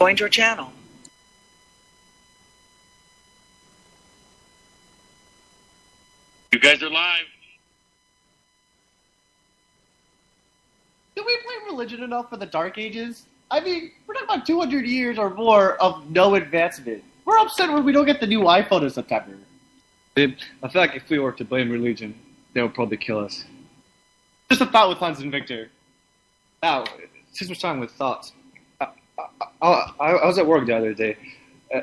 Joined your channel. You guys are live. Did we play religion enough for the Dark Ages? I mean, we're talking about 200 years or more of no advancement. We're upset when we don't get the new iPhone in September. I feel like if we were to blame religion, they would probably kill us. Just a thought with Hans and Victor. Now, since we're starting with thoughts, I was at work the other day,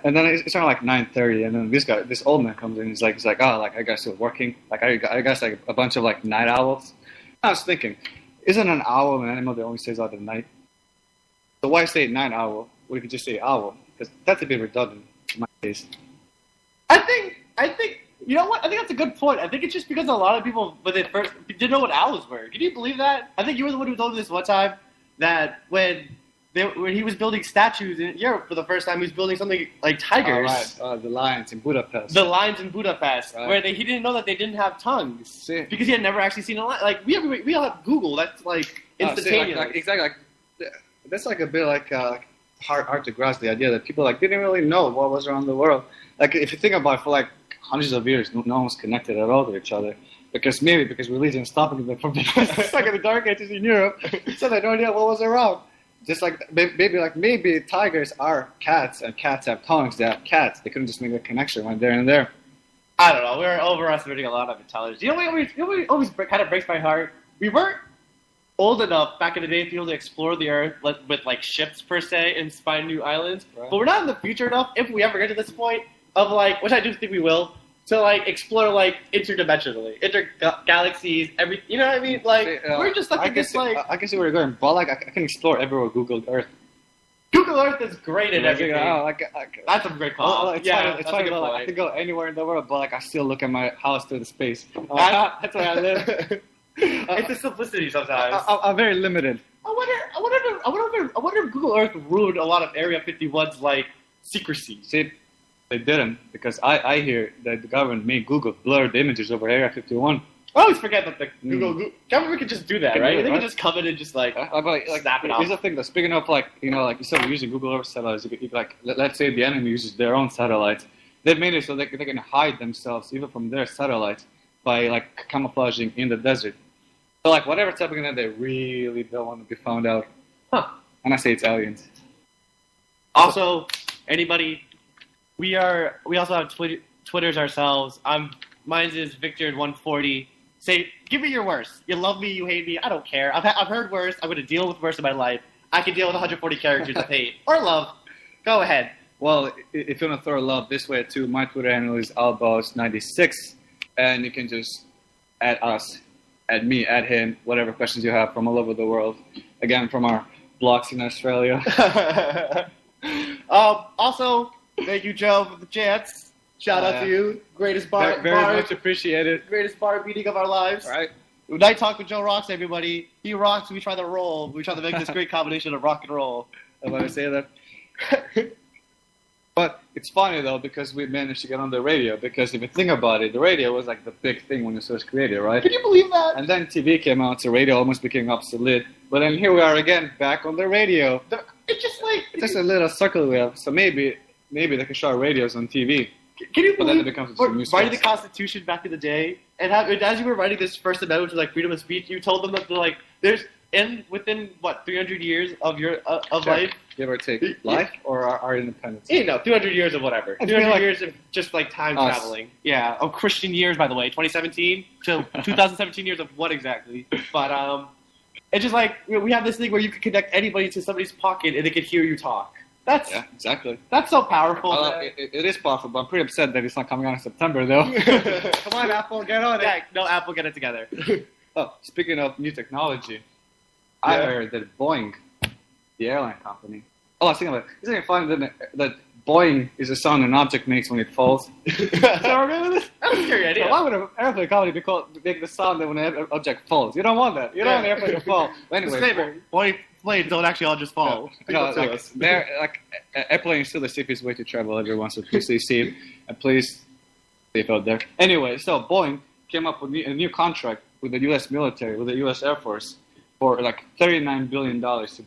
and then it's around like 9:30, and then this old man comes in. He's like, oh, like I guess still working. Like I guess like a bunch of like night owls. I was thinking, isn't an owl an animal that only stays out at night? So why say night owl? What if you just say owl? Because that's a bit redundant in my case. I think, you know what? I think that's a good point. I think it's just because a lot of people, when they first didn't know what owls were. Can you believe that? I think you were the one who told me this one time that when he was building statues in Europe for the first time, he was building something like tigers. Oh, right. The lions in Budapest. The lions in Budapest, right. where he didn't know that they didn't have tongues. See. Because he had never actually seen a lion. Like, we all have Google. That's like instantaneous. Exactly. That's like a bit like hard to grasp the idea that people like didn't really know what was around the world. Like if you think about it, for like hundreds of years, no one was connected at all to each other. Because religion is stopping them from being stuck in the Dark Ages in Europe, so they had no idea what was around. Just like maybe tigers are cats and cats have tongues. They have cats. They couldn't just make a connection right there and there. I don't know. We're overestimating a lot of intelligence. You know what always kind of breaks my heart? We weren't old enough back in the day to be able to explore the Earth with like ships per se and find new islands. Right. But we're not in the future enough, if we ever get to this point, of like, which I do think we will, to like explore like interdimensionally, intergalaxies, every. You know what I mean? Like we're just like in this like. I can see where you're going, but like I can explore everywhere with Google Earth. Google Earth is great at everything. That's a great call. It's funny. I can go anywhere in the world, but like I still look at my house through the space. That's where I live. It's the simplicity sometimes. I'm very limited. I wonder if Google Earth ruined a lot of Area 51's like secrecy. See, they didn't, because I hear that the government made Google blur the images over Area 51. I always forget that the Google government can just do that, right? They can just come in and just like snap it off. Here's the thing, though. Speaking of like instead of using Google Earth satellites, you like let's say the enemy uses their own satellites. They've made it so they can hide themselves even from their satellites by like camouflaging in the desert. So like whatever's happening there, they really don't want to be found out. Huh. And I say it's aliens. Also, anybody, we also have Twitters ourselves. Mine's is Victor140. Say, give me your worst. You love me, you hate me. I don't care. I've heard worse. I'm going to deal with worse in my life. I can deal with 140 characters of hate or love. Go ahead. Well, if you want to throw love this way too, my Twitter handle is Albaus96, and you can just add us, add me, add him, whatever questions you have from all over the world. Again, from our blocks in Australia. Also, thank you, Joe, for the chance. Shout out to you. Greatest bar. Very much appreciated. Greatest bar meeting of our lives. All right. Night Talk with Joe rocks, everybody. He rocks, we try to roll. We try to make this great combination of rock and roll. I'm going to say that. But it's funny, though, because we managed to get on the radio. Because if you think about it, the radio was like the big thing when it was first created, right? Can you believe that? And then TV came out, so radio almost became obsolete. But then here we are again, back on the radio. It's just like... It's just a little circle we have. So maybe they can show our radios on TV. Can you But then believe it becomes writing the Constitution back in the day, and as you were writing this First Amendment, which was like freedom of speech, you told them that like there's within 300 years of your of life, give or take, life or our independence. 300 years of whatever, 300 years of just like time traveling. Yeah, of Christian years, by the way, 2017 to 2017 years of what exactly? But it's just like we have this thing where you can connect anybody to somebody's pocket and they can hear you talk. Yeah, exactly. That's so powerful. It is powerful, but I'm pretty upset that it's not coming out in September, though. Come on, Apple, get on it. Yeah, no, Apple, get it together. Oh, speaking of new technology, I heard that Boeing, the airline company. Oh, I was thinking about it. Isn't it funny that Boeing is the sound an object makes when it falls? Is that That's a scary idea. So why would an airplane company make the sound that when an object falls? You don't want that. You don't want an airplane to fall. But anyway, disclaimer: planes don't actually all just fall. They're like airplane is still the safest way to travel, everyone. So please stay safe and please stay out there. Anyway, so Boeing came up with a new contract with the U.S. military, with the U.S. Air Force, for like $39 billion to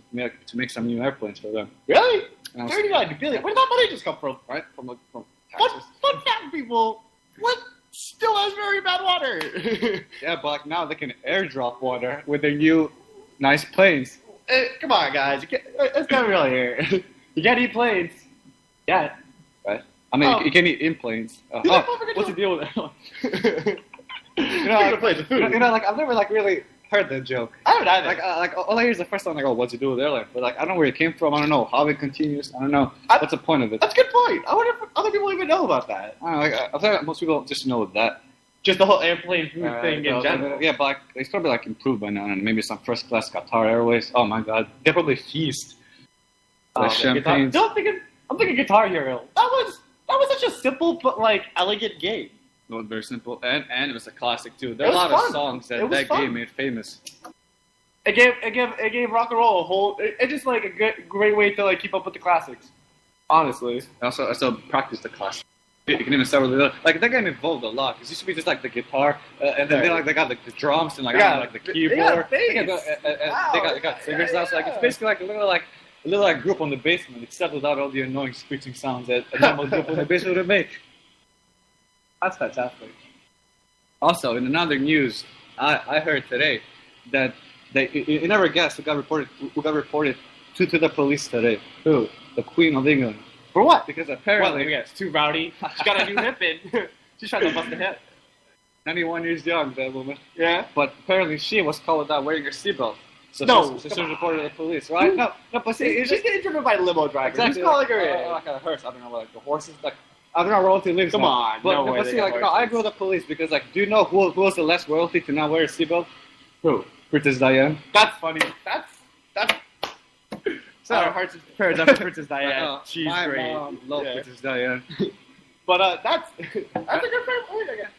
make some new airplanes for them. Really? And I was- 39 billion. Where did that money just come from? right from Fun, taxes. fun fact, people. What still has very bad water? Yeah, but like now they can airdrop water with their new nice planes. Come on, guys. Let's get real here. You can't eat planes. Yeah. Right? I mean, Oh. you can eat in planes. Dude, that's what we're What's the deal with that? You know, planes of food. like I've never like really heard that joke. I haven't either. Like all I hear is the first time I go, what's it do with airline? But like I don't know where it came from. I don't know how it continues. I don't know what's the point of it. That's a good point. I wonder if other people even know about that. I don't know, like, I thought most people just know that. Just the whole airplane food thing in general. Yeah, but like, it's probably like improved by now, and maybe some first class Qatar Airways. Oh my God, they probably feast. Like champagne. I'm thinking Guitar Hero. That was such a simple but like elegant game. It was very simple, and it was a classic too. There are a It was lot fun. of songs It that was fun. game made famous. It gave rock and roll a whole. It's just like a great way to like keep up with the classics. Honestly, Also practice the classics. You can even start with the like that game evolved a lot. Because it used to be just like the guitar, and then they got like the drums and like Yeah. the keyboard. They got got, bass. they got singers now. So like it's basically like a little group on the basement, except without all the annoying screeching sounds that a normal group on the basement would make. That's fantastic. Also, in another news, I heard today that you never guessed who got reported to the police today. Who? The Queen of England. For what? Because Well, apparently, it's too rowdy. She got a new hip in. She's trying to bust a hip. 91 years young, that woman. Yeah. But apparently she was caught without wearing her seatbelt. So No, she come was on. reported to the police, right? No, but see, She's getting driven by limo drivers. exactly Who's calling her in? like a hearse. I don't know, like the horses. Like I don't know, royalty lives. Come now. on, But, no but way they see, got like no, I horses. go to the police because like, do you know who was the last royalty to not wear a seatbelt? Who? Princess Diana. That's funny. That's. So our hearts and prayers up to Princess Diana. She's my great. mom loved Yeah. Princess Diana. But that's a good point. I guess.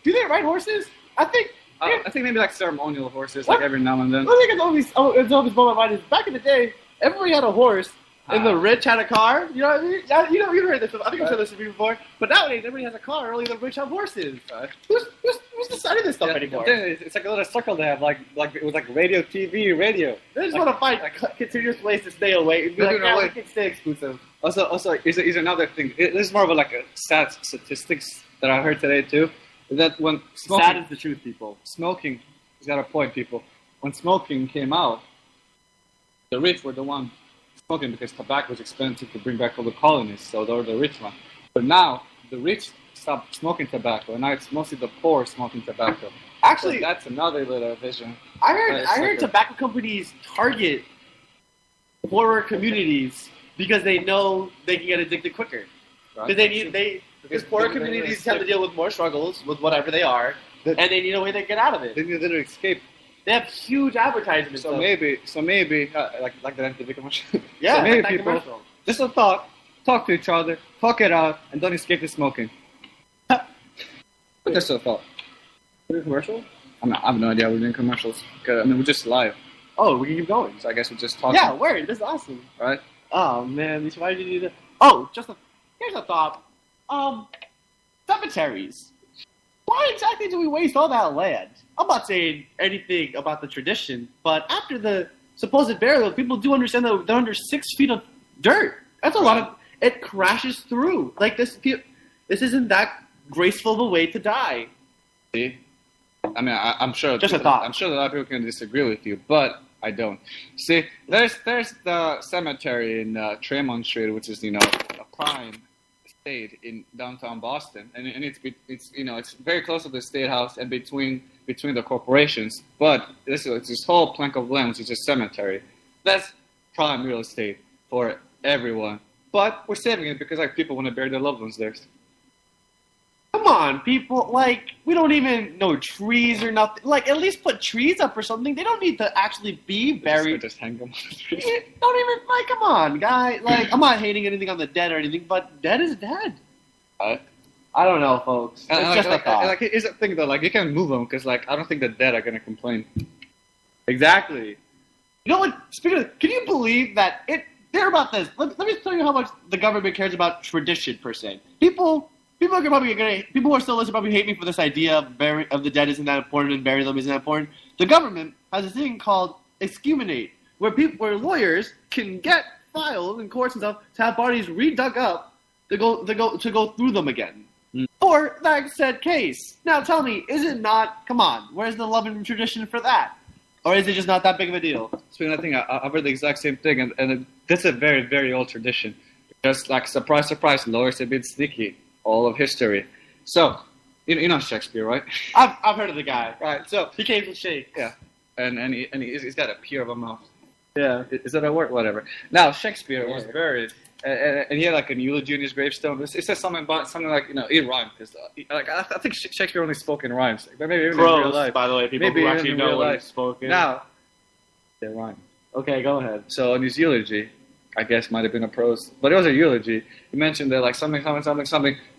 Do they ride horses? I think. I think maybe like ceremonial horses, What? like every now and then. I think it's always blown my mind is back in the day, everybody had a horse, and the rich had a car. You know what I mean? You've heard this. I think I've said this to you before. But nowadays, everybody has a car. Only the rich have horses. Who's deciding this stuff Yeah, anymore? it's like a little circle they have, like it was like radio, TV, radio. They just like- want to find continuous ways to stay away and be They're like, doing yeah, away. we can stay exclusive. Also, is another thing. This is more of like a sad statistics that I heard today too. Is that when Sad is the truth, people. smoking, he's got a point, people. When smoking came out, the rich were the one smoking because tobacco was expensive to bring back all the colonies, so they were the rich one. But now the rich stopped smoking tobacco, and now it's mostly the poor smoking tobacco. Actually, So that's another little vision. I heard It's like a- tobacco companies target poorer communities because they know they can get addicted quicker. Right? Because poorer communities have to deal with more struggles with whatever they are, and they need a way to get out of it. They need to escape. They have huge advertisements. So though. maybe, like the MTV commercial. yeah, so maybe like that people commercial. just a thought, talk to each other, talk it out, and don't escape the smoking. But just a thought. Commercial? I have no idea we're doing commercials. 'Cause, I mean, we're just live, Oh, we can keep going. so I guess we're just talking. Yeah, word. This is awesome. Right? Oh man, why did you do that? Oh, here's a thought. Cemeteries. Why exactly do we waste all that land? I'm not saying anything about the tradition, but after the supposed burial, people do understand that they're under 6 feet of dirt. That's a lot of. It crashes through. Like this isn't that graceful of a way to die. See? I mean, I'm sure. Just a thought. I'm sure that a lot of people can disagree with you, but I don't. See, there's the cemetery in Tremont Street, which is a prime estate in downtown Boston, and it's very close to the State House and between the corporations. But it's this whole plank of land, which is a cemetery. That's prime real estate for everyone. But we're saving it because people want to bury their loved ones there. Come on, people. Like, we don't even know trees or nothing. Like, at least put trees up or something. They don't need to actually be buried. Just hang them. Don't even, like, come on, guy. Like, I'm not hating anything on the dead or anything, but dead is dead. I don't know, folks. It's just a thought. Here's the thing, though. Like, you can move them because, I don't think the dead are gonna complain. Exactly. You know what? Speaking of, can you believe that they're about this? Let me tell you how much the government cares about tradition, per se. People who are still listening probably hate me for this idea of the dead isn't that important and bury them isn't that important. The government has a thing called exhumate, where lawyers can get files and courts and stuff to have bodies redug up to go through them again. Mm. For that said case. Now tell me, is it not? Come on, where's the love and tradition for that? Or is it just not that big of a deal? Speaking of that thing, I've heard the exact same thing, and that's a very, very old tradition. Just like, surprise, surprise, lawyers have been sneaky all of history. So, you know Shakespeare, right? I've heard of the guy. Right, so, He came from Shakes. yeah, and he's got a peer of a mouth. Yeah. Is that a word? Whatever. Now, Shakespeare was Yeah. buried, and he had like a eulogy in his gravestone. It says something about something like, it rhymed. Like, I think Shakespeare only spoke in rhymes. Like, maybe even in real Pros, life. by the way, people Maybe who even actually in know real what life. he's spoken. Now, they rhyme. Okay, go ahead. So in his eulogy, I guess might have been a prose, but it was a eulogy. He mentioned that like something.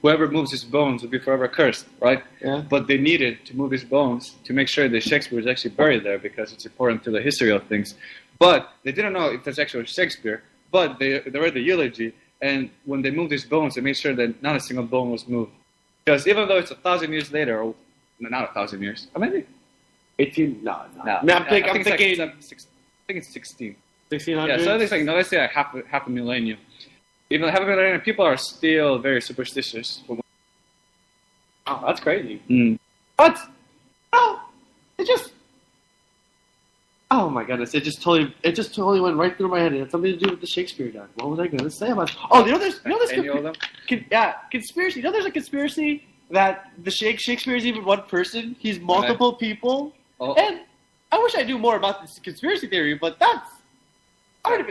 Whoever moves his bones will be forever cursed, right? Yeah. But they needed to move his bones to make sure that Shakespeare was actually buried there because it's important to the history of things. But they didn't know if that's actually Shakespeare. But they read the eulogy, and when they moved his bones, they made sure that not a single bone was moved. Because even though it's 1,000 years later, or not 1,000 years, or maybe 18? No. no, I mean, I'm thinking I think it's 16. 1600. Yeah, so it's like, let's say like half a millennium. Even half a millennium, people are still very superstitious. Oh, that's crazy. Mm. But it just. Oh my goodness! It just totally went right through my head. It had something to do with the Shakespeare guy. What was I going to say about? Oh, there's Any of them? conspiracy. You know, there's a conspiracy that the Shakespeare is even one person. He's multiple people. Oh, And I wish I knew more about this conspiracy theory, but that's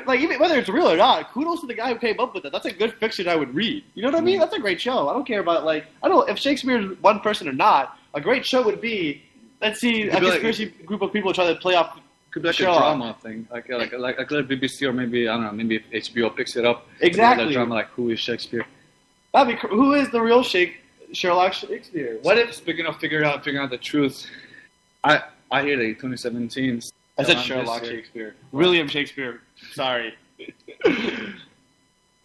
like, even whether it's real or not, kudos to the guy who came up with it. That's a good fiction I would read. You know what I mean? That's a great show. I don't care about I don't know if Shakespeare's one person or not. A great show would be, let's see, a conspiracy group of people trying to play off. could be like Sure. a drama thing, like BBC or maybe I don't know, maybe if HBO picks it up. Exactly. Like a drama like Who is Shakespeare? Who is the real Sherlock Shakespeare? What if, speaking of figuring out the truth, I hear that in 2017. I said around Sherlock this year- Shakespeare. William Shakespeare. Sorry.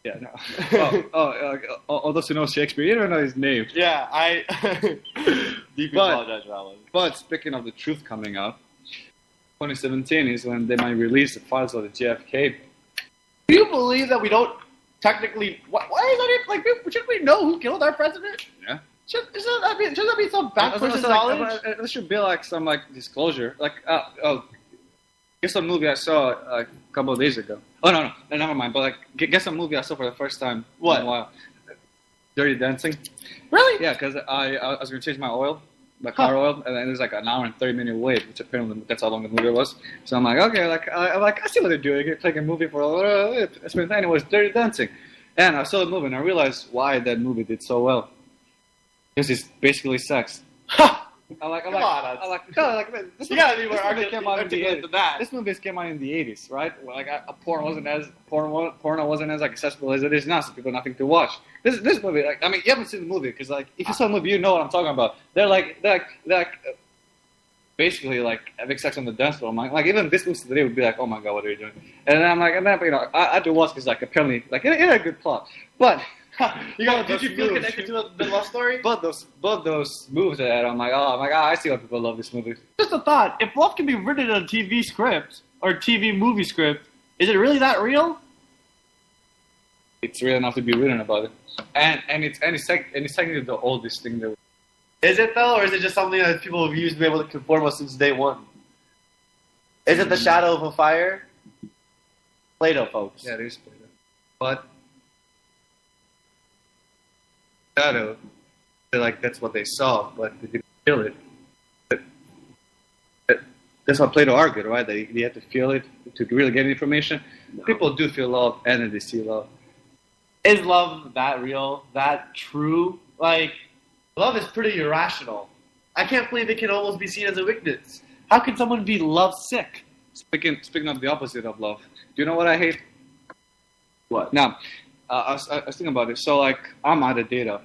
Yeah, no. All those who know Shakespeare, you don't know his name. Yeah, I deeply But- apologize for that one. But speaking of the truth coming out, 2017 is when they might release the files of the JFK. Do you believe that we don't technically? Why is that even, like? Should we know who killed our president? Yeah. Shouldn't that be some back person's knowledge? There should be like some disclosure. Like guess some movie I saw a couple of days ago. Oh no, never mind. But like guess some movie I saw for the first time What? in a while. Dirty Dancing. Really? Yeah, because I was gonna change my oil, my car oil, and then there's like an hour and 30-minute wait, which apparently that's how long the movie was. So I'm like, okay, I see what they're doing. They're playing a movie for a little. Anyway, it's Dirty Dancing, and I saw the movie and I realized why that movie did so well. Because it's basically sex. Come on, man, this you gotta be more movie came out in the articulate 80s. than that. This movie came out in the 80s, right? Where, like porno wasn't as like accessible as it is now, so people have nothing to watch. This movie, like, I mean, you haven't seen the movie because like if you saw the movie, you know what I'm talking about. They're basically like having sex on the dance floor. I'm like even this movie today would be like, oh my god, what are you doing? And then I'm like, and then I had to watch because like apparently like it had a good plot, but. Did you feel connected to the love story? But those moves that I had, I'm like, I see why people love this movie. Just a thought: if love can be written in a TV script or TV movie script, is it really that real? It's real enough to be written about it, and it's technically the oldest thing that. Is it though, or is it just something that people have used to be able to conform with since day one? Is it the shadow of a fire? Plato, folks. Yeah, it is Plato, but shadow, like that's what they saw, but they didn't feel it. That's what Plato argued, right? That you have to feel it to really get information. No. People do feel love, and then they see love. Is love that real? That true? Like, love is pretty irrational. I can't believe it can almost be seen as a weakness. How can someone be love sick? Speaking of the opposite of love, do you know what I hate? What? Now, I was thinking about it. So, like, I'm out of data.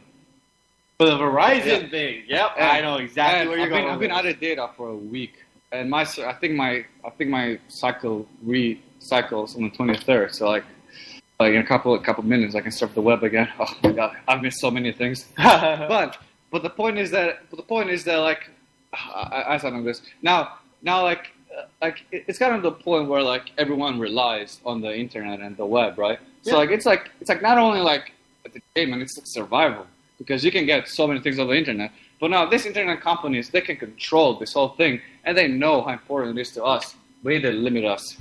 For the Verizon thing. Yep, I know exactly where you're going. I've been out of data for a week, and I think my cycle recycles on the 23rd. So, like in a couple minutes, I can surf the web again. Oh my god, I've missed so many things. but the point is that like I don't know this now. Like like it's kind of the point where like everyone relies on the internet and the web, right? So Yeah. it's like not only like entertainment, it's like survival because you can get so many things on the internet. But now these internet companies, they can control this whole thing, and they know how important it is to us, but they limit us.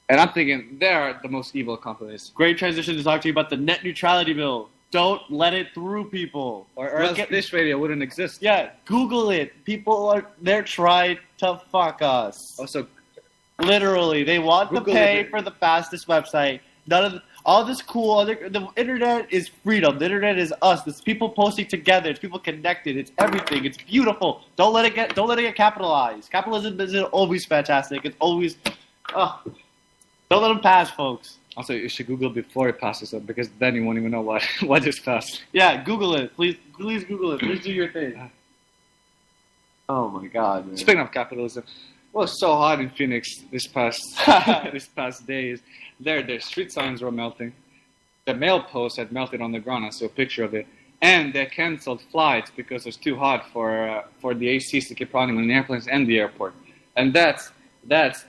And I'm thinking they are the most evil companies. Great transition to talk to you about the net neutrality bill. Don't let it through, people. Or else this radio wouldn't exist. Yeah, Google it. They're trying to fuck us. Also, Literally, they want Google to pay it. for the fastest website. All this cool. The internet is freedom. The internet is us. It's people posting together. It's people connected. It's everything. It's beautiful. Don't let it get capitalized. Capitalism isn't always fantastic. It's always. Don't let them pass, folks. also, you should Google before it passes up because then you won't even know what just passed. Yeah, Google it. Please Google it. Please do your thing. Oh my God, man. Speaking of capitalism, it was so hot in Phoenix this past days. Their street signs were melting. The mail post had melted on the ground. I saw a picture of it, and they canceled flights because it was too hot for the ACs to keep running on the airplanes and the airport. And that's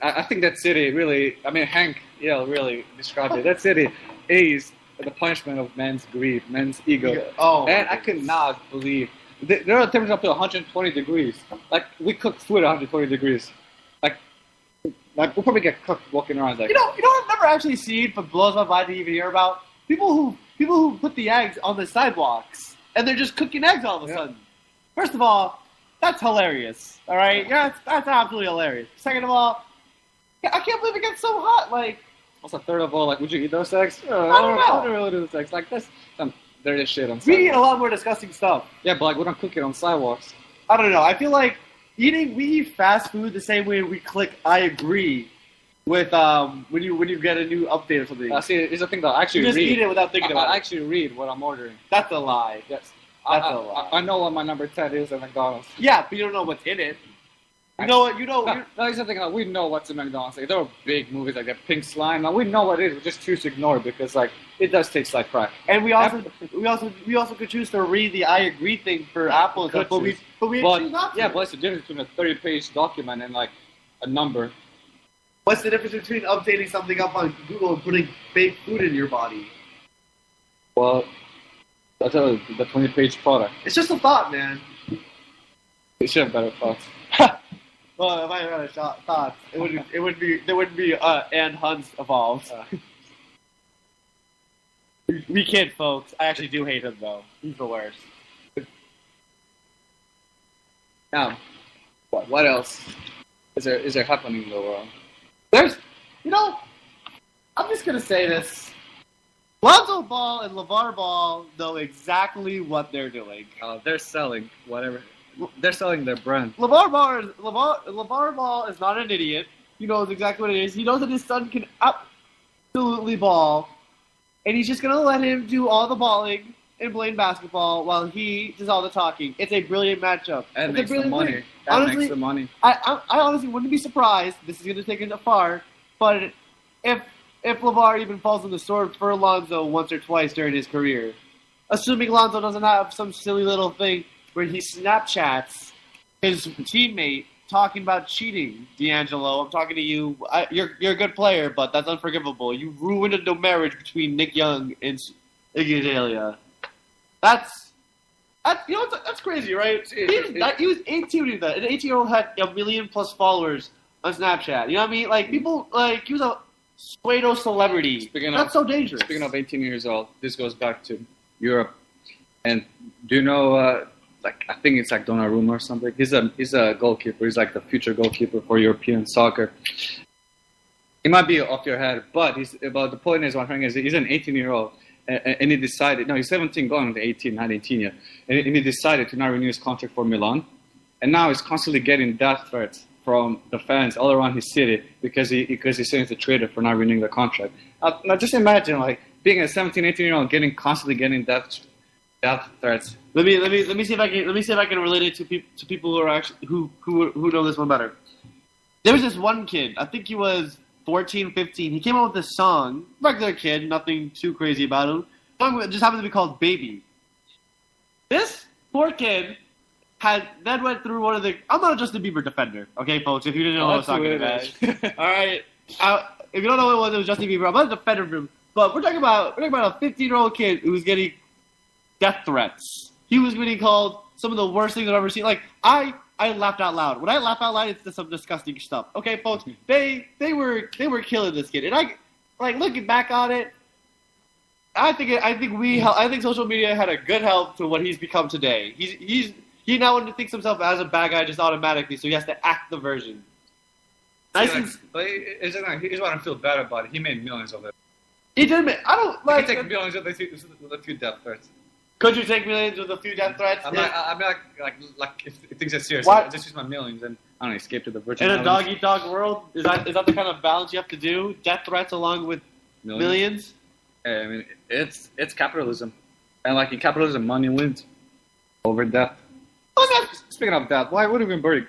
I think that city really. I mean, Hank really described it. That city is the punishment of man's greed, man's ego. Oh, And I could not believe there are temperatures up to 120 degrees. Like we cook food at 120 degrees. Like we'll probably get cooked walking around. Like You know what I've never actually seen, but blows my mind to even hear about? People who put the eggs on the sidewalks and they're just cooking eggs all of a sudden. First of all, that's hilarious. All right, yeah, that's absolutely hilarious. Second of all, I can't believe it gets so hot. Like, also, third of all, like, would you eat those eggs? I don't know. I don't really do those eggs. Like that's dirty shit on we eat sidewalks. a lot more disgusting stuff. Yeah, but like we don't cook it on sidewalks. I don't know. I feel like we eat fast food the same way we click I agree with when you get a new update or something. See, it's the thing that I actually You just read. eat it without thinking about I it. actually read what I'm ordering. That's a lie. Yes. That's a lie. I know what my number 10 is at McDonald's. Yeah, but you don't know what's in it. You know what? No, here's the thing. Like, we know what's in McDonald's. Like, there are big movies like that Pink Slime. Like, we know what it is. We just choose to ignore it because like it does taste like crack. And we also could choose to read the I agree thing for Apple and stuff, but we choose not to. Yeah, but it's the difference between a 30-page document and like a number. What's the difference between updating something up on Google and putting fake food in your body? Well, that's the 20-page product. It's just a thought, man. They should have better thoughts. Well, if I had a thought, there wouldn't be and Huns evolved. We kid, folks. I actually do hate him though. He's the worst. Now, what else is there happening in the world? There's, I'm just gonna say this. Lonzo Ball and LeVar Ball know exactly what they're doing. They're selling whatever. They're selling their brand. LeVar Ball is not an idiot. He knows exactly what it is. He knows that his son can absolutely ball, and he's just gonna let him do all the balling and playing basketball while he does all the talking. It's a brilliant matchup. That It's makes a brilliant the money. win. That Honestly, makes the money. I honestly wouldn't be surprised. This is gonna take it far, but if LeVar even falls on the sword for Lonzo once or twice during his career, assuming Lonzo doesn't have some silly little thing where he Snapchats his teammate talking about cheating. D'Angelo, I'm talking to you. You're a good player, but that's unforgivable. You ruined a marriage between Nick Young and Iggy Azalea. That's crazy, right? He was 18 when he did that. An 18-year-old had 1 million plus followers on Snapchat. You know what I mean? Like people, like he was a pseudo celebrity. That's so dangerous. Speaking of 18 years old, this goes back to Europe. And do you know? I think it's like Donnarumma or something. He's a goalkeeper. He's like the future goalkeeper for European soccer. It might be off your head, but the point is, what I'm saying is, he's an 18-year-old, and he decided. No, he's 17, going to 18, not 18 yet. And he decided to not renew his contract for Milan, and now he's constantly getting death threats from the fans all around his city because he's saying it's a traitor for not renewing the contract. Now just imagine like being a 17, 18-year-old constantly getting death threats. Let me see if I can relate it to people who are actually who know this one better. There was this one kid. I think he was 14, 15. He came out with this song. Regular kid, nothing too crazy about him. The song just happened to be called "Baby." This poor kid then went through one of the. I'm not a Justin Bieber defender, okay, folks. If you didn't know what I was talking about, all right. If you don't know what it was Justin Bieber. I'm not a defender of him, but we're talking about a 15-year-old kid who was getting death threats. He was getting called some of the worst things I've ever seen. Like I laughed out loud. When I laugh out loud, it's just some disgusting stuff. Okay, folks, they were killing this kid, and I looking back on it. I think social media had a good help to what he's become today. He now thinks himself as a bad guy just automatically, so he has to act the version. Here's what I feel bad about it. He made millions of it. He did. I don't like. You can take millions with a few death threats. Could you take millions with a few death threats? I'm not like if things are serious. What? I just use my millions and I don't escape to the virtual. In a dog-eat-dog world, is that the kind of balance you have to do? Death threats along with millions? I mean, it's capitalism, and like in capitalism, money wins over death. Speaking of that, why would have been Birdie?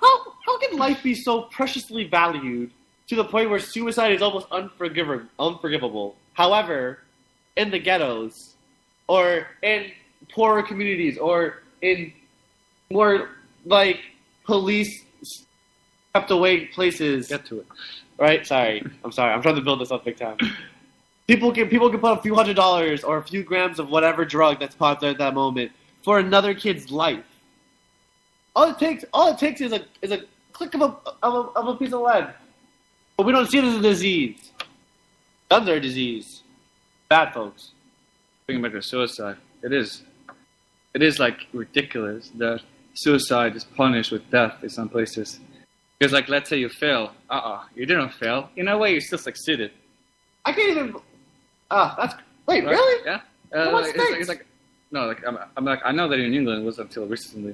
How can life be so preciously valued to the point where suicide is almost unforgivable? However, in the ghettos, or in poorer communities, or in more like police kept away places. Get to it. Right? Sorry. I'm sorry. I'm trying to build this up big time. People can put a few $100s or a few grams of whatever drug that's popular at that moment for another kid's life. All it takes is a click of a piece of lead. But we don't see it as a disease. Guns are a disease. Bad folks. Thinking about suicide, it is like ridiculous that suicide is punished with death in some places. Because like, let's say you fail. You didn't fail. In a way, you still succeeded. I can't even. Wait, right? Really? Yeah. It's like I'm like I know that in England it was until recently.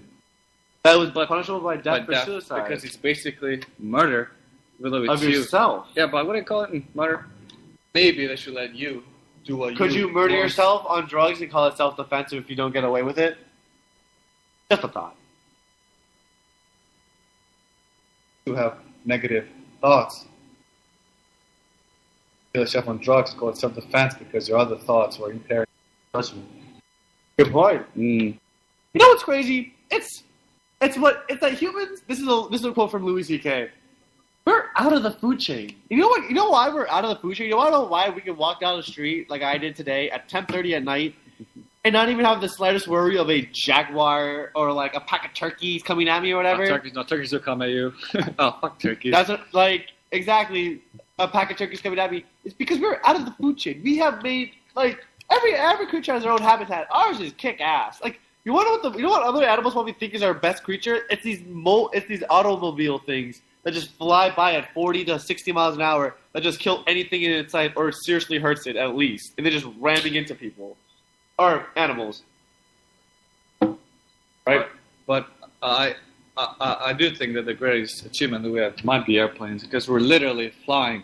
That was punishable by death for suicide. Because it's basically murder. Of yourself. Yeah, but what do you call it? Murder. Maybe they should let you do what. Could you murder yourself on drugs and call it self-defense if you don't get away with it? Just a thought. You have negative thoughts. Kill yourself on drugs, call it self-defense because your other thoughts were impaired judgment. Good point. Mm. You know what's crazy? It's like humans. This is a quote from Louis C.K. We're out of the food chain. You know what? You know why we're out of the food chain? You want to know why we can walk down the street like I did today at 10:30 at night and not even have the slightest worry of a jaguar or like a pack of turkeys coming at me or whatever? Turkeys will come at you. Oh, fuck turkeys. That's exactly a pack of turkeys coming at me. It's because we're out of the food chain. We have made like every creature has their own habitat. Ours is kick ass. Like you know what other animals probably think is our best creature? It's these automobile things that just fly by at 40 to 60 miles an hour that just kill anything in its sight or seriously hurts it at least. And they're just ramming into people. Or animals. Right? But I do think that the greatest achievement that we have might be airplanes because we're literally flying.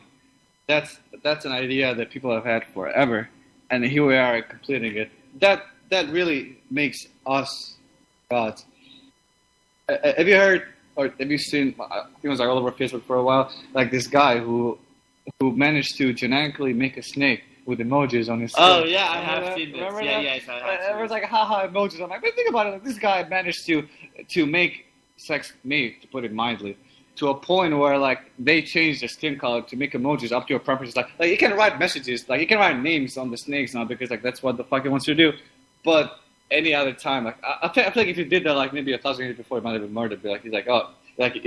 That's an idea that people have had forever. And here we are completing it. That really makes us gods. Have you heard... Or have you seen? I think it was like all over Facebook for a while. Like this guy who managed to genetically make a snake with emojis on his skin. Oh yeah, I have seen this. Yes, I have seen it was like haha emojis. I'm like, but think about it. Like, this guy managed to make sex to put it mildly, to a point where like they changed their skin color to make emojis up to your preferences. Like you can write messages, like you can write names on the snakes now because like that's what the fuck he wants to do. But any other time, like I feel like if you did that like maybe 1,000 years before, he might have been murdered. But like he's like, oh, like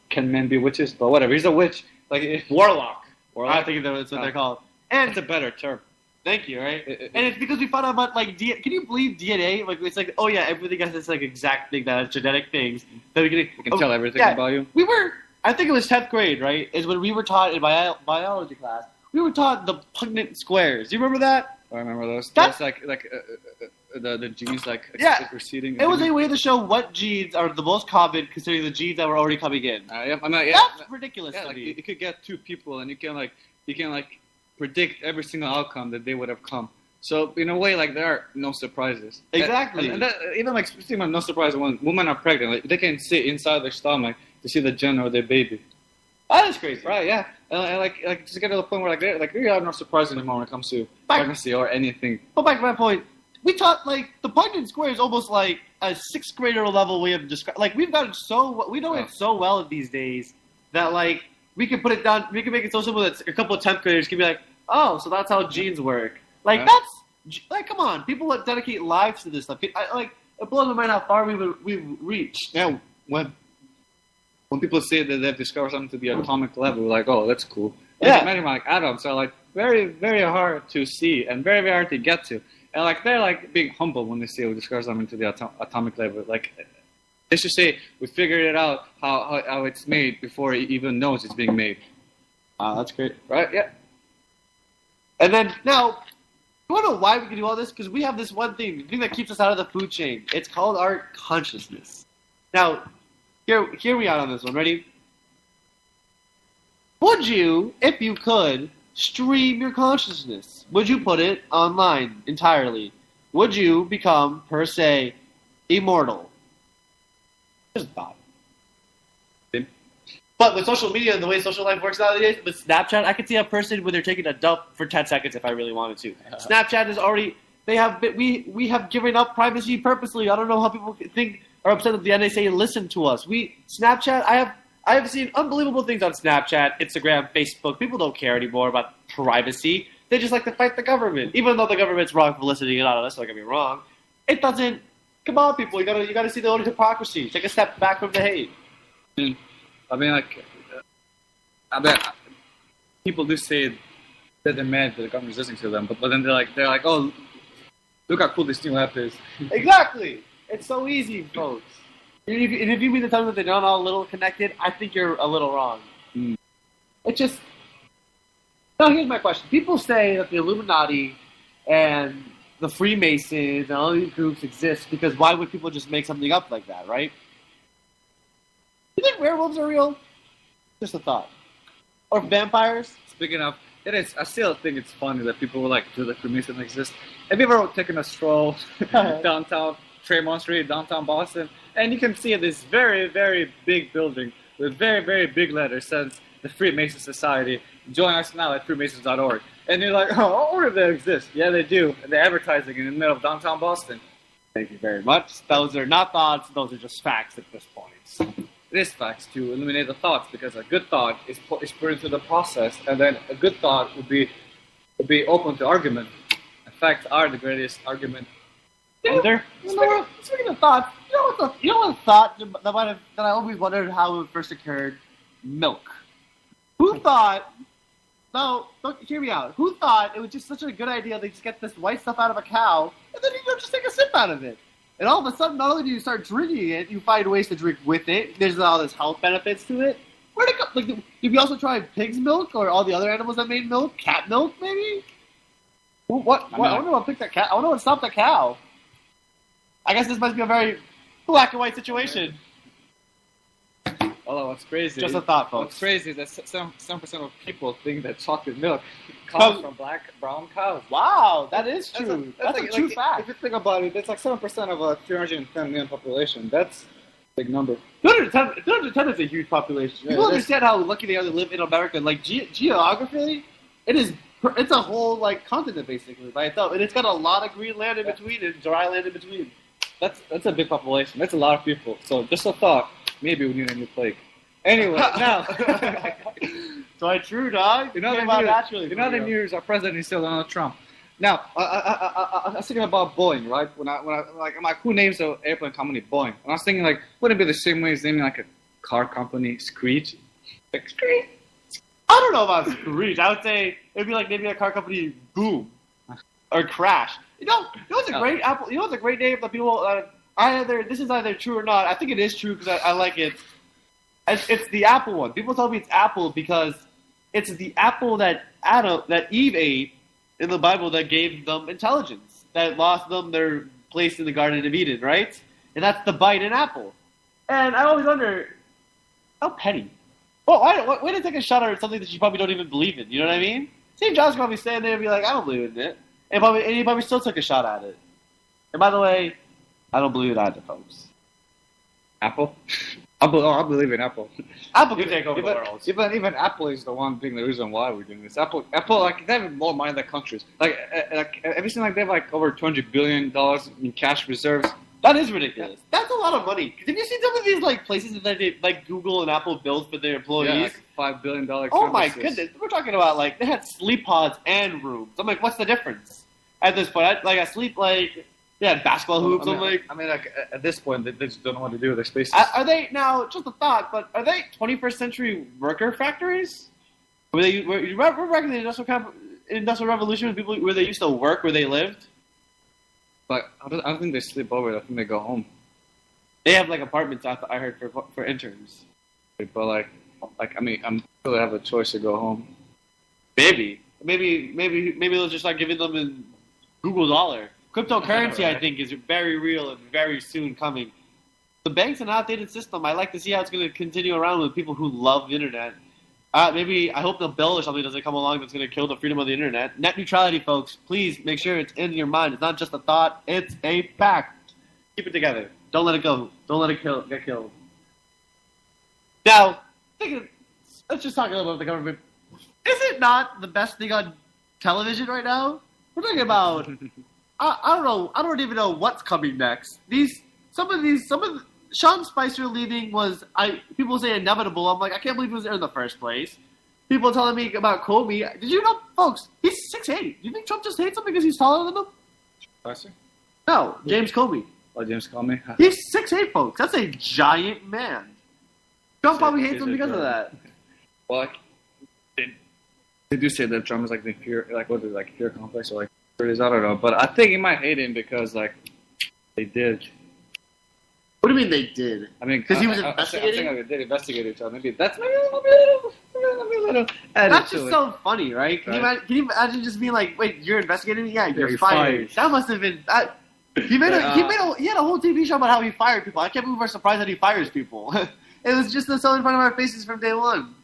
can men be witches? But whatever, he's a witch. Like warlock. I think that's what they're called. And it's a better term. Thank you. Right, and it's because we found out about like can you believe DNA? Like it's like, oh yeah, everything has this like exact thing that has genetic things that we can tell everything about you. I think it was 10th grade, right? Is when we were taught in biology class. We were taught the Punnett squares. Do you remember that? I remember those. That's like the genes like receding. It was a way to show what genes are the most common considering the genes that were already coming in. That's ridiculous to me. You could get two people and you can predict every single outcome that they would have come. So in a way, like there are no surprises. Exactly. And that, even like no surprise when women are pregnant, like they can see inside their stomach to see the gender of their baby. That is crazy, right? Yeah, and just get to the point where like there are no surprises anymore when it comes to pregnancy or anything. But back to my point, we taught like the Python square is almost like a sixth grader level way of describing. Like we've gotten we know it so well these days that like we can put it down. We can make it so simple that a couple of 10th graders can be like, oh, so that's how genes work. Like that's like come on, people that dedicate lives to this stuff. Like it blows my mind how far we've reached. Yeah, when people say that they've discovered something to the atomic level, we're like, oh, that's cool. Yeah. Imagine like atoms are like very, very hard to see and very, very hard to get to. And like they're like being humble when they say we discover something to the atomic level. Like they should say we figured it out how it's made before it even knows it's being made. Wow, that's great. Right? Yeah. And then now, you want to know why we can do all this? Because we have this one thing, the thing that keeps us out of the food chain. It's called our consciousness. Now, hear me out on this one. Ready? Would you, if you could, stream your consciousness? Would you put it online entirely? Would you become, per se, immortal? Just a thought. But with social media and the way social life works nowadays, with Snapchat, I could see a person when they're taking a dump for 10 seconds if I really wanted to. Snapchat is already, we have given up privacy purposely. I don't know how people think are upset that the NSA listen to us. Snapchat, I have seen unbelievable things on Snapchat, Instagram, Facebook. People don't care anymore about privacy. They just like to fight the government. Even though the government's wrong for listening it out, let's not get me wrong. It doesn't, come on people, you gotta see the old hypocrisy. Take a step back from the hate. I mean, people do say that they're mad that the government's listening to them, but then they're like, oh, look how cool this new app is. Exactly. It's so easy, folks. And if you mean to tell me that they're not all a little connected, I think you're a little wrong. It's just... Now, here's my question. People say that the Illuminati and the Freemasons and all these groups exist because why would people just make something up like that, right? You think werewolves are real? Just a thought. Or vampires? Speaking of, I still think it's funny that people were like, do the Freemasons exist? Have you ever taken a stroll downtown Tremont Street, downtown Boston? And you can see this very, very big building with very, very big letters says the Freemason Society. Join us now at freemasons.org. And you're like, oh, I wonder if they exist. Yeah, they do. And they're advertising in the middle of downtown Boston. Thank you very much. Those are not thoughts. Those are just facts at this point. It is facts to eliminate the thoughts because a good thought is put into the process, and then a good thought would be open to argument. Facts are the greatest argument. Speaking of thoughts, you know what thought that I always wondered how it first occurred? Milk. Who thought? No, hear me out. Who thought it was just such a good idea to just get this white stuff out of a cow and then just take a sip out of it? And all of a sudden, not only do you start drinking it, you find ways to drink with it. There's all this health benefits to it. Where'd it go? Like, did we also try pig's milk or all the other animals that made milk? Cat milk, maybe? What? I wonder what picked that cow. I wonder what stopped that cow. I guess this must be a very black and white situation. Although what's crazy? Just a thought, folks. What's crazy is that some percent of people think that chocolate milk comes from brown cows. Wow, that is true. That's a true fact. If you think about it, that's like 7% of a 310 million population. That's a big number. 210 is a huge population. People understand how lucky they are to live in America. Like geographically, it's a whole like continent basically by itself, and it's got a lot of green land in between and dry land in between. That's a big population. That's a lot of people. So just a thought. Maybe we need a new plague. Anyway, now. So I true, dog. You know the news. Our president is still Donald Trump. Now, I was thinking about Boeing, right? When I I'm like, who names an airplane company Boeing? And I was thinking like, wouldn't it be the same way as naming like a car company Screech? Like Screech. I don't know about Screech. I would say it'd be like naming a car company Boom or Crash. You know what's a great Apple? You know what's a great name that people this is either true or not. I think it is true because I like it. It's the Apple one. People tell me it's Apple because it's the apple that Eve ate in the Bible that gave them intelligence, that lost them their place in the Garden of Eden, right? And that's the bite in apple. And I always wonder, how petty. Well, way to take a shot at something that you probably don't even believe in. You know what I mean? St. John's probably standing there and be like, I don't believe in it. And he probably still took a shot at it. And by the way, I don't believe it either, folks. Apple. I believe in Apple. Apple could take over the world. Even Apple is the one being the reason why we're doing this. Apple, like they have more money than countries. Like everything, like they have like over $200 billion in cash reserves. That is ridiculous. That's a lot of money. Have you seen some of these like places that they, like Google and Apple build for their employees? Yeah, like $5 billion. Oh my campuses. goodness, we're talking about like they had sleep pods and rooms. I'm like, what's the difference at this point? I sleep like they had basketball hoops. I mean, like at this point, they just don't know what to do with their spaces. Are they now? Just a thought, but are they 21st century worker factories? We're back in the industrial revolution when people where they used to work where they lived. But I don't think they sleep over. I think they go home. They have like apartments. I heard for interns. But like I mean, I'm sure they have a choice to go home. Maybe they'll just start giving them in Google dollar. Cryptocurrency, right. I think, is very real and very soon coming. The bank's an outdated system. I like to see how it's going to continue around with people who love the internet. Maybe I hope the bill or something doesn't come along that's going to kill the freedom of the internet. Net neutrality, folks. Please make sure it's in your mind. It's not just a thought. It's a fact. Keep it together. Don't let it go. Don't let it get killed. Now, let's just talk a little bit about the government. Is it not the best thing on television right now? We're talking about. I don't know. I don't even know what's coming next. Some of Sean Spicer leaving was people say inevitable. I'm like, I can't believe he was there in the first place. People telling me about Comey. Did you know, folks? He's 6'8". Do you think Trump just hates him because he's taller than him? Spicer? No, James Comey. Oh, James Comey. He's 6'8", folks. That's a giant man. Trump probably hates him because of that. Well, like, they do say that Trump is like the fear, fear complex or like it is. I don't know, but I think he might hate him because like they did. What do you mean they did? I mean, because he was investigating. I think they did investigate so maybe that's maybe a little. That's just so funny, right? Can you imagine just being like, "Wait, you're investigating me? Yeah, you're fired." That must have been. He had a whole TV show about how he fired people. I can't believe we're surprised that he fires people. It was just so in front of our faces from day one.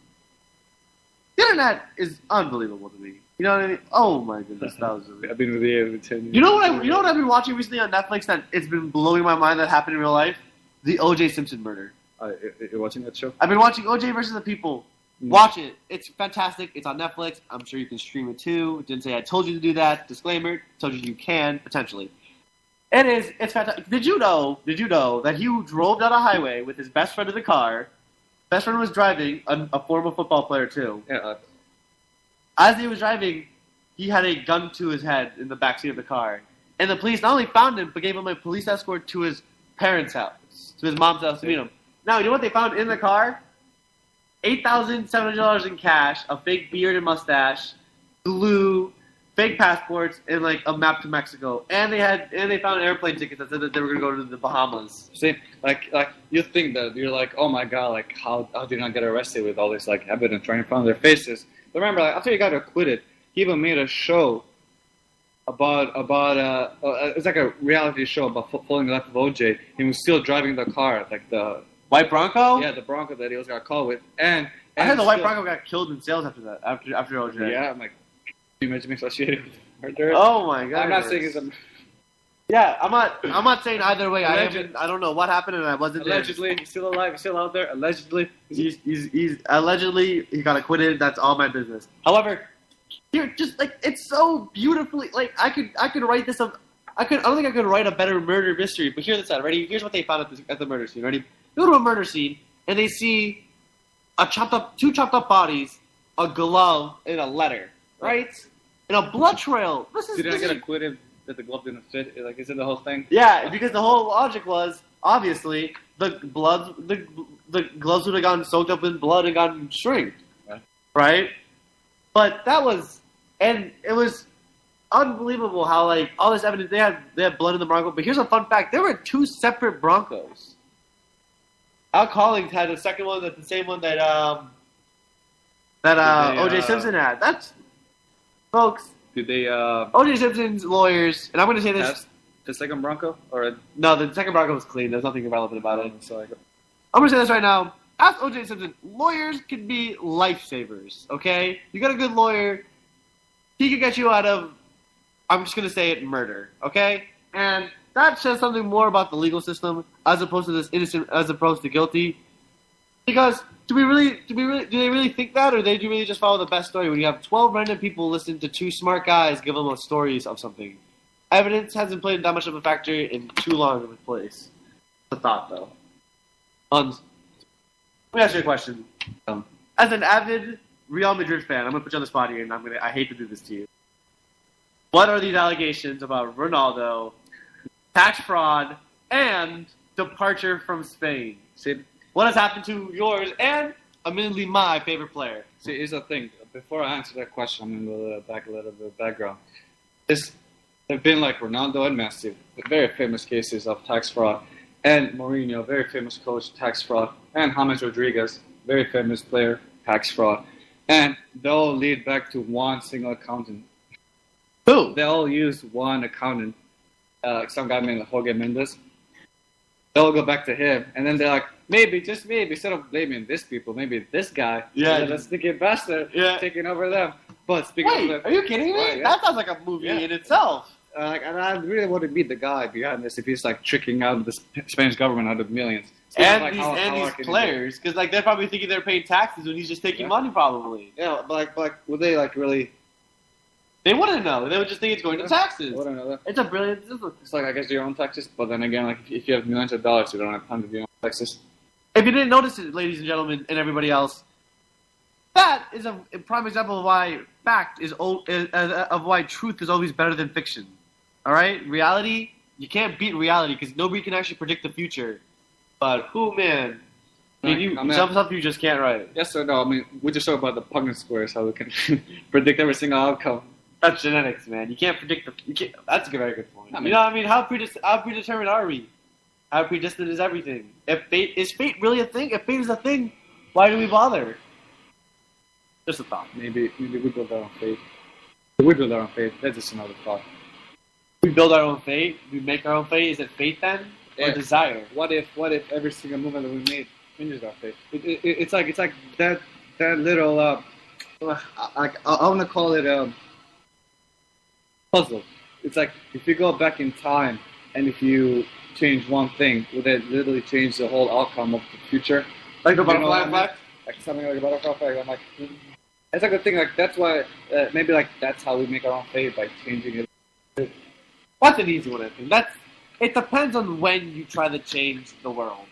The internet is unbelievable to me. You know what I mean? Oh my goodness, that was. I've been with you for 10 years. You know what I've been watching recently on Netflix that it's been blowing my mind that happened in real life? The O.J. Simpson murder. You're watching that show? I've been watching O.J. versus the People. Watch it. It's fantastic. It's on Netflix. I'm sure you can stream it too. Didn't say I told you to do that. Disclaimer. Told you can, potentially. It's fantastic. Did you know that he drove down a highway with his best friend in the car? Best friend was driving, a former football player too. Yeah. As he was driving, he had a gun to his head in the backseat of the car. And the police not only found him, but gave him a police escort to his parents' house, to his mom's house to meet him. Now, you know what they found in the car? $8,700 in cash, a fake beard and mustache, glue, fake passports, and like a map to Mexico. And they found airplane tickets that said that they were going to go to the Bahamas. See, like you think that you're like, oh my god, like how did not get arrested with all this like evidence right in front of their faces? But remember, like, after he got acquitted, he even made a show about it's like a reality show about following the life of OJ. He was still driving the car, like the White Bronco. Yeah, the Bronco that he was got caught with, and I heard the White Bronco got killed in sales after that. After OJ. Yeah, I'm like, can you imagine me associated with murder? Oh my god! I'm not saying it's a. Yeah, I'm not saying either way. I don't know what happened, and I wasn't allegedly, there. He's still alive. He's still out there. Allegedly, he's allegedly he got acquitted. That's all my business. However, here just like it's so beautifully like I could write this up. I don't think I could write a better murder mystery. But hear this out. Ready? Here's what they found at the murder scene. Ready? They go to a murder scene and they see two chopped up bodies, a glove, and a letter. Right? And a blood trail. Did I get acquitted? That the glove didn't fit? Like, is it the whole thing? Yeah, because the whole logic was, obviously, the gloves would have gotten soaked up in blood and gotten shrinked. Right? But it was unbelievable how, like, all this evidence, they had blood in the Bronco. But here's a fun fact. There were two separate Broncos. Al Collins had the second one, that's the same one that O.J. Simpson had. That's, folks... Did they? O.J. Simpson's lawyers, and I'm going to say this: the second Bronco, no, the second Bronco was clean. There's nothing irrelevant about it. So I'm going to say this right now: ask O.J. Simpson. Lawyers can be lifesavers. Okay, you got a good lawyer, he can get you out of. I'm just going to say it: murder. Okay, and that says something more about the legal system as opposed to this innocent, as opposed to guilty. Because do they really think that, or do you really just follow the best story when you have 12 random people listen to two smart guys give them stories of something? Evidence hasn't played that much of a factor in too long of a place. It's a thought, though. Let me ask you a question. As an avid Real Madrid fan, I'm gonna put you on the spot here, and I hate to do this to you. What are these allegations about Ronaldo, tax fraud, and departure from Spain? See, what has happened to yours and, admittedly, my favorite player? See, here's the thing. Before I answer that question, I'm going to go back a little bit of background. There have been like Ronaldo and Messi, very famous cases of tax fraud, and Mourinho, very famous coach, tax fraud, and James Rodriguez, very famous player, tax fraud. And they all lead back to one single accountant. Who? They all use one accountant, some guy named Jorge Mendes. They all go back to him, and then they're like, maybe, just maybe, instead of blaming this people, maybe this guy, the sticky bastard, taking over them. But speaking of, are you kidding me? Right, that sounds like a movie in itself. And I really want to be the guy behind this if he's like tricking out the Spanish government out of millions. And Like, these players, because like they're probably thinking they're paying taxes when he's just taking money, probably. Yeah, but would they like really? They wouldn't know. They would just think it's going to taxes. I wouldn't know that. It's a brilliant. It's like I guess your own taxes, but then again, like if you have millions of dollars, you don't have time to do your own taxes. If you didn't notice it, ladies and gentlemen, and everybody else, that is a prime example of why of why truth is always better than fiction. All right, reality, you can't beat reality because nobody can actually predict the future. But man, some stuff you just can't write. Yes or no? I mean, we just talk about the Punnett squares, how we can predict every single outcome. That's genetics, man. You can't predict that's a very good point. You know what I mean? How predetermined are we? How predestined is everything? Is fate really a thing? If fate is a thing, why do we bother? Just a thought. Maybe we build our own fate. We build our own fate. That's just another thought. We build our own fate. We make our own fate. Is it fate then, or desire? What if every single movement that we made changes our fate? It's like that little I want to call it a puzzle. It's like if you go back in time and if you change one thing, would it literally change the whole outcome of the future? Like the butterfly effect? Like something like a butterfly effect. I'm like, it's like the thing. Like that's why maybe like that's how we make our own fate by changing it. That's an easy one, I think. It depends on when you try to change the world.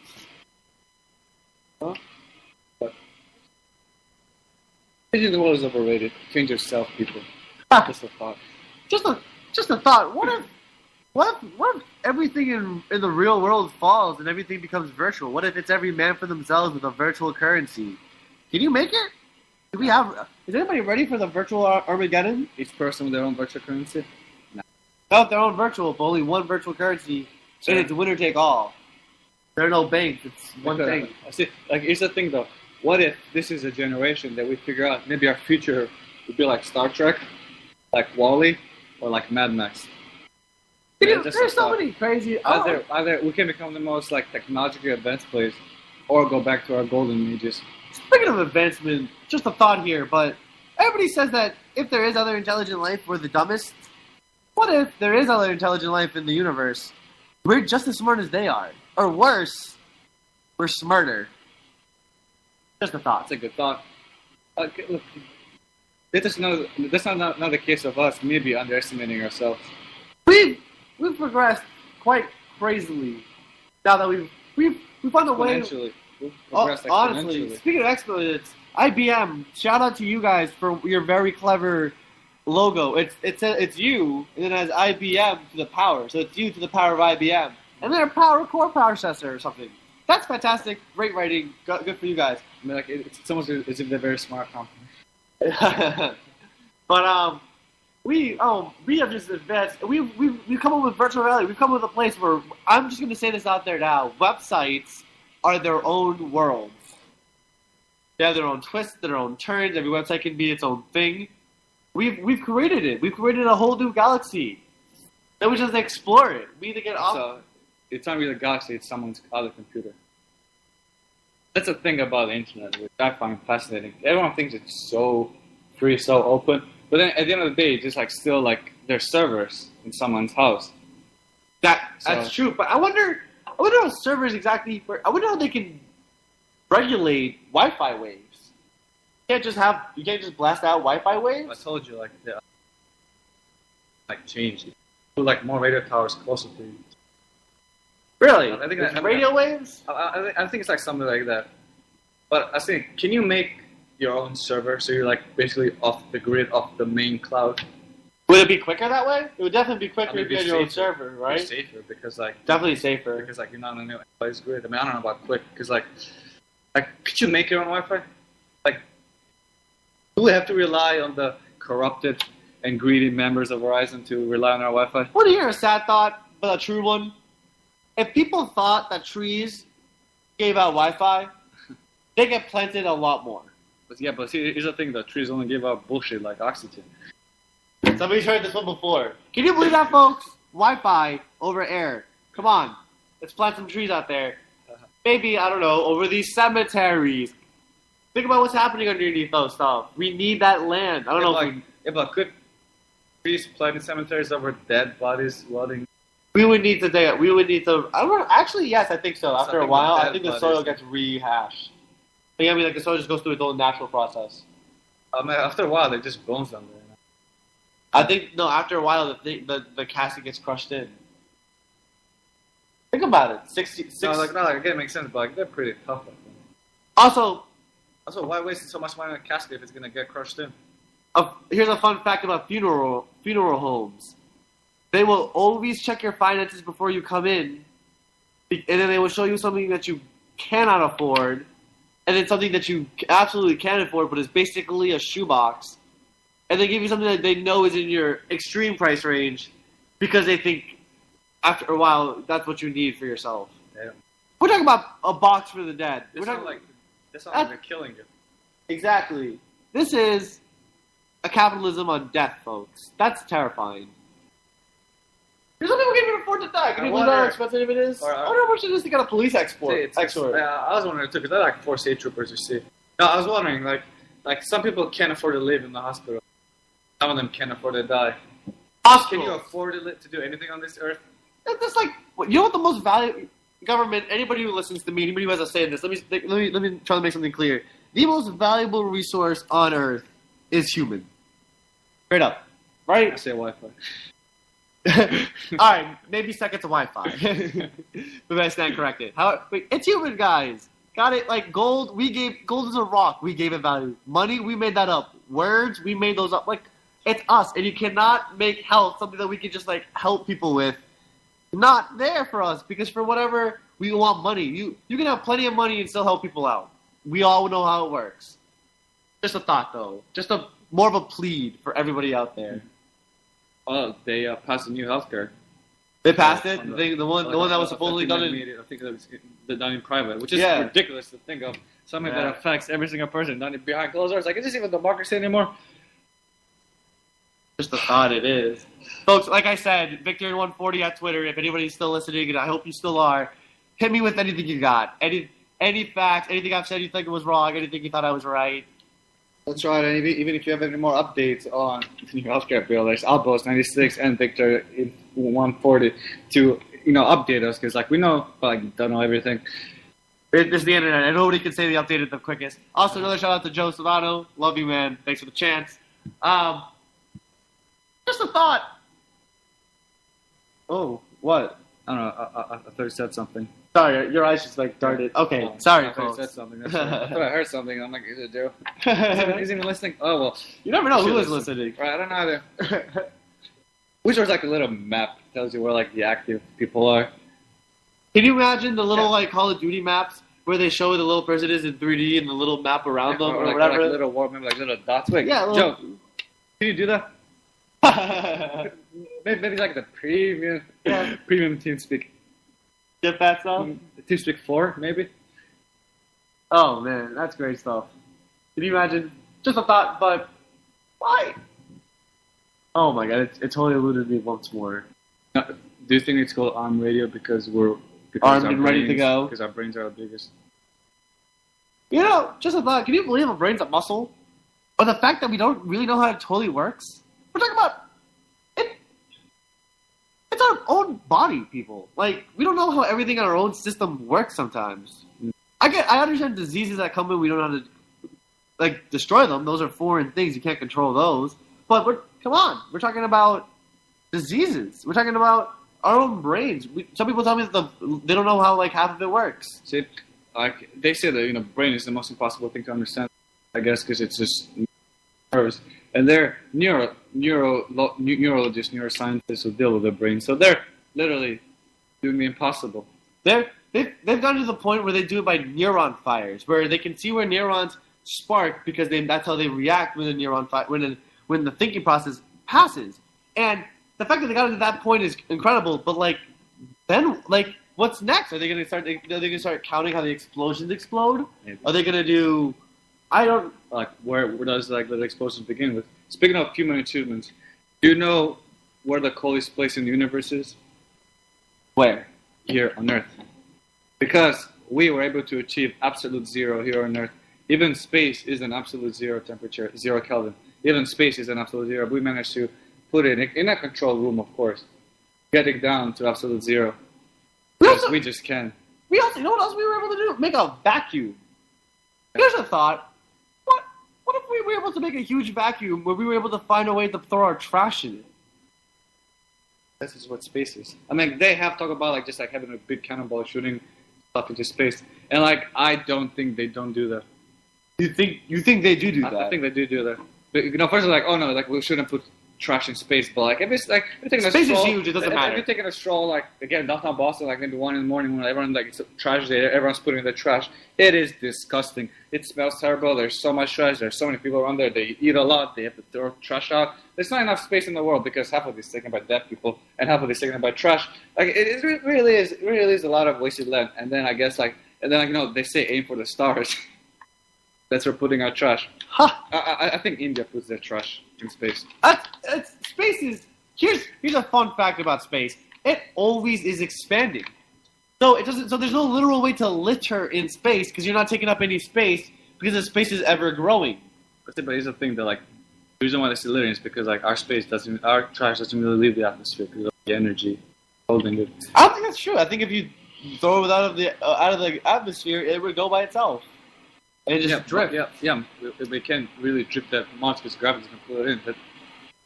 Huh? But changing the world is overrated. Change yourself, people. Just a thought. Just a thought. What if everything in the real world falls and everything becomes virtual? What if it's every man for themselves with a virtual currency? Can you make it? Is anybody ready for the virtual Armageddon? Each person with their own virtual currency? Not their own virtual, but only one virtual currency. Sure. And it's winner take all. There are no banks. It's one thing. See, like here's the thing though. What if this is a generation that we figure out maybe our future would be like Star Trek, like WALL-E, or like Mad Max? There's so many crazy. Either we can become the most like technologically advanced place, or go back to our golden ages. Speaking of advancement, just a thought here, but everybody says that if there is other intelligent life, we're the dumbest. What if there is other intelligent life in the universe? We're just as smart as they are. Or worse, we're smarter. Just a thought. It's a good thought. Look, that's not the case of us maybe underestimating ourselves. We've progressed quite crazily. Now that we've found a way. Honestly, speaking of exponents, IBM. Shout out to you guys for your very clever logo. It's you, and then it has IBM to the power. So it's you to the power of IBM, and then a power core processor or something. That's fantastic. Great writing. Good for you guys. I mean, like it's almost as if they're very smart company. But we have just advanced. We've come up with virtual reality. We've come up with a place where I'm just going to say this out there now. Websites are their own worlds. They have their own twists, their own turns. Every website can be its own thing. We've created it. We've created a whole new galaxy. Then we just explore it. We need to get off. So, it's not really a galaxy. It's someone's other computer. That's the thing about the internet, which I find fascinating. Everyone thinks it's so free, so open. But then at the end of the day, it's just like still like there's servers in someone's house. That's true, but I wonder how servers exactly. I wonder how they can regulate Wi-Fi waves. You can't just blast out Wi-Fi waves. I told you, change. Put like more radio towers closer to you. Really? I think radio waves. I think it's like something like that. But I think, can you make your own server so you're like basically off the grid of the main cloud? Would it be quicker that way? It would definitely be quicker if you had your own safer. server, right? It's safer because definitely safer. Because you're not on anybody's grid. I mean, I don't know about quick because could you make your own Wi-Fi? Do we have to rely on the corrupted and greedy members of Verizon to rely on our Wi-Fi? Want to hear a sad thought, but a true one? If people thought that trees gave out Wi-Fi, they get planted a lot more. But here's the thing: the trees only give out bullshit like oxygen. Somebody's heard this one before. Can you believe that, folks? Wi-Fi over air. Come on, let's plant some trees out there. Maybe, I don't know, over these cemeteries. Think about what's happening underneath those stuff. We need that land. I don't know. But could trees planted cemeteries over dead bodies rotting? We would need to. I don't know. Actually, yes, I think so. After a while, I think the soil gets rehashed. The soil just goes through its own natural process. After a while, it just bones down there. I think after a while, the casket gets crushed in. Think about it. 66. No, it makes sense, but they're pretty tough. I think. Also, why waste so much money on a casket if it's gonna get crushed in? Here's a fun fact about funeral homes. They will always check your finances before you come in, and then they will show you something that you cannot afford, and then something that you absolutely can afford, but is basically a shoebox. And they give you something that they know is in your extreme price range, because they think after a while that's what you need for yourself. Damn. We're talking about a box for the dead. That's not like they're killing you. Exactly. This is a capitalism on death, folks. That's terrifying. There's some people can't even afford to die. Can you believe how expensive it is? I wonder how much it is to get a police escort. I was wondering too, because they're like 4 state troopers, you see. No, I was wondering, like some people can't afford to live in the hospital. Some of them can't afford to die. Hospital. Can you afford to do anything on this earth? That's like, you know what the most valuable government, anybody who listens to me, anybody who has a say in this, let me try to make something clear. The most valuable resource on earth is human. Straight up. Right? I say Wi-Fi. Alright, maybe second to Wi-Fi. But I stand corrected. It's human, guys. Got it? Like gold is a rock. We gave it value. Money, we made that up. Words, we made those up. Like, it's us. And you cannot make health something that we can just help people with. Not there for us, because for whatever we want money. You can have plenty of money and still help people out. We all know how it works. Just a thought, though. Just more of a plead for everybody out there. Oh, they passed a new healthcare. They passed it. The one that was supposedly done in. I think it was done in private, which is ridiculous to think of. Something that affects every single person done it behind closed doors. Like, is this even democracy anymore? Just a thought, it is. Folks, like I said, Victor140 at Twitter. If anybody's still listening, and I hope you still are, hit me with anything you got. Any facts, anything I've said you think was wrong, anything you thought I was right. That's right, and even if you have any more updates on the new healthcare bill, there's Outpost96 and Victor140 to update us, because we know, but don't know everything. It's the internet, and nobody can say they updated the quickest. Also, another shout out to Joe Solano. Love you, man. Thanks for the chance. Just a thought. Oh, what? I don't know. I thought you said something. Sorry, your eyes just darted. Okay, sorry, I thought you said something. That's right. I thought I heard something. I'm like, is it Joe? Is he even listening? Oh, well. You never know who is listening. Right, I don't know either. Which was a little map. Tells you where the active people are. Can you imagine the little Call of Duty maps where they show where the little person is in 3D and the little map around them or whatever? Or little war, maybe little dots. Wait, yeah, Joe, can you do that? maybe the premium TeamSpeak. Get that stuff? TeamSpeak 4, maybe? Oh, man, that's great stuff. Can you imagine? Just a thought, but why? Oh, my God, it totally eluded me once more. Do you think it's called ARM Radio because armed and ready to go? Because our brains are the biggest. Just a thought. Can you believe a brain's a muscle? Or the fact that we don't really know how it totally works? We're talking about it. It's our own body, people. Like, we don't know how everything in our own system works sometimes. I understand diseases that come in, we don't know how to, like, destroy them. Those are foreign things. You can't control those. But come on. We're talking about diseases. We're talking about our own brains. Some people tell me that they don't know how, like, half of it works. See, like, they say that, brain is the most impossible thing to understand, I guess, because it's just nerves. And they're neurologists, neuroscientists who deal with the brain. So they're literally doing the impossible. They've gone to the point where they do it by neuron fires, where they can see where neurons spark because that's how they react when the neuron fire, when the thinking process passes. And the fact that they got to that point is incredible. But then what's next? Are they going to start? Are they going to start counting how the explosions explode? Maybe. Are they going to do? I don't. Where does the explosions begin with? Speaking of human achievements, do you know where the coldest place in the universe is? Where? Here on Earth. Because we were able to achieve absolute zero here on Earth. Even space is an absolute zero temperature, 0 Kelvin. Even space is an absolute zero. We managed to put it in a control room, of course, getting down to absolute zero. Because we just can. You know what else we were able to do? Make a vacuum. Here's a thought. What if we were able to make a huge vacuum where we were able to find a way to throw our trash in it? This is what space is. I mean, they have talked about just having a big cannonball shooting stuff into space, and I don't think they don't do that. You think they do that? I think they do that. But, first oh no, we shouldn't put trash in space. But if it's you're taking space a stroll, is huge, it doesn't matter. If you're taking a stroll, again, downtown Boston, maybe 1 in the morning when everyone it's trash day, everyone's putting in the trash. It is disgusting. It smells terrible. There's so much trash. There's so many people around there. They eat a lot. They have to throw trash out. There's not enough space in the world because half of it is taken by dead people and half of it is taken by trash. It really is a lot of wasted land. And then I guess they say aim for the stars. That's where putting out trash. Huh. I think India puts their trash in space. Space is here's a fun fact about space. It always is expanding. So there's no literal way to litter in space because you're not taking up any space because the space is ever growing. But here's the thing that the reason why they see littering is because our trash doesn't really leave the atmosphere because of the energy holding it. I don't think that's true. I think if you throw it out of the atmosphere, it would go by itself. And it just drift. Yeah. We can't really drift that much because gravity can pull it in. But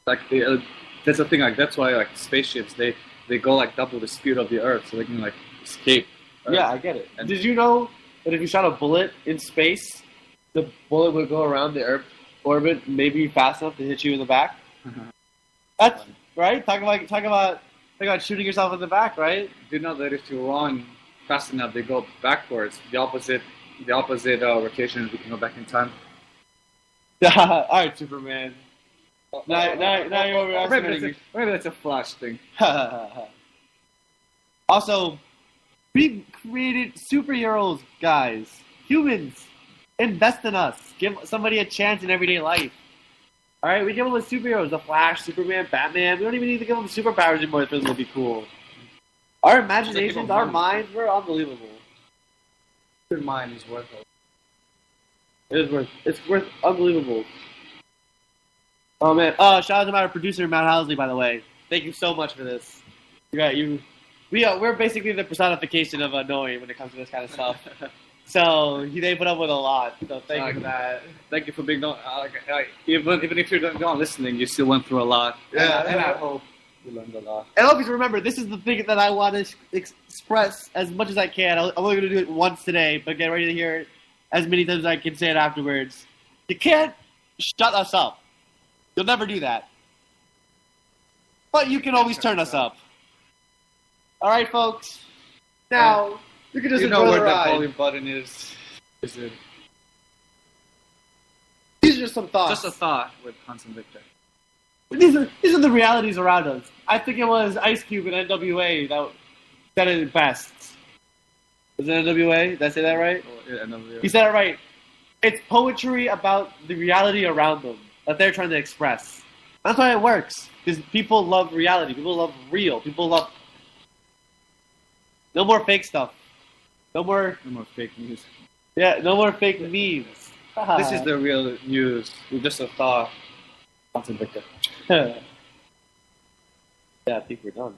that's the thing. That's why spaceships they go double the speed of the Earth, so they can escape. Earth. Yeah, I get it. And did you know that if you shot a bullet in space, the bullet would go around the Earth orbit maybe fast enough to hit you in the back? Uh-huh. That's right. Talk about shooting yourself in the back, right? Do you know that if you run fast enough, they go backwards, the opposite rotation, we can go back in time. All right, Superman. Now you're overestimating. Maybe that's a Flash thing. Also, we created superheroes, guys. Humans, invest in us. Give somebody a chance in everyday life. All right, we give them with superheroes: the Flash, Superman, Batman. We don't even need to give them superpowers anymore for them to be cool. Our imaginations, our minds, we're unbelievable. Your mind is worth it. It's worth unbelievable. Oh man! Shout out to my producer Matt Housley, by the way. Thank you so much for this. We're basically the personification of annoying when it comes to this kind of stuff. So they put up with a lot. So thank you for that. Thank you for being even if you're not listening, you still went through a lot. Yeah, and I hope you learned a lot. And always remember, this is the thing that I want to express as much as I can. I'm only going to do it once today, but get ready to hear it as many times as I can say it afterwards. You can't shut us up. You'll never do that. But you can always turn us up. All right, folks. Now, you can just know enjoy where the the ride. volume button is. Is it? These are just some thoughts. Just a thought with Hans and Victor. These are the realities around us. I think it was Ice Cube and NWA that said it best. Was it NWA? Did I say that right? Oh, yeah, NWA. He said it right. It's poetry about the reality around them that they're trying to express. That's why it works. Because people love reality. People love real. People love... No more fake stuff. No more fake news. Yeah, no more fake memes. This is the real news. With just a thought. Hans and Victor. Yeah, I think we're done.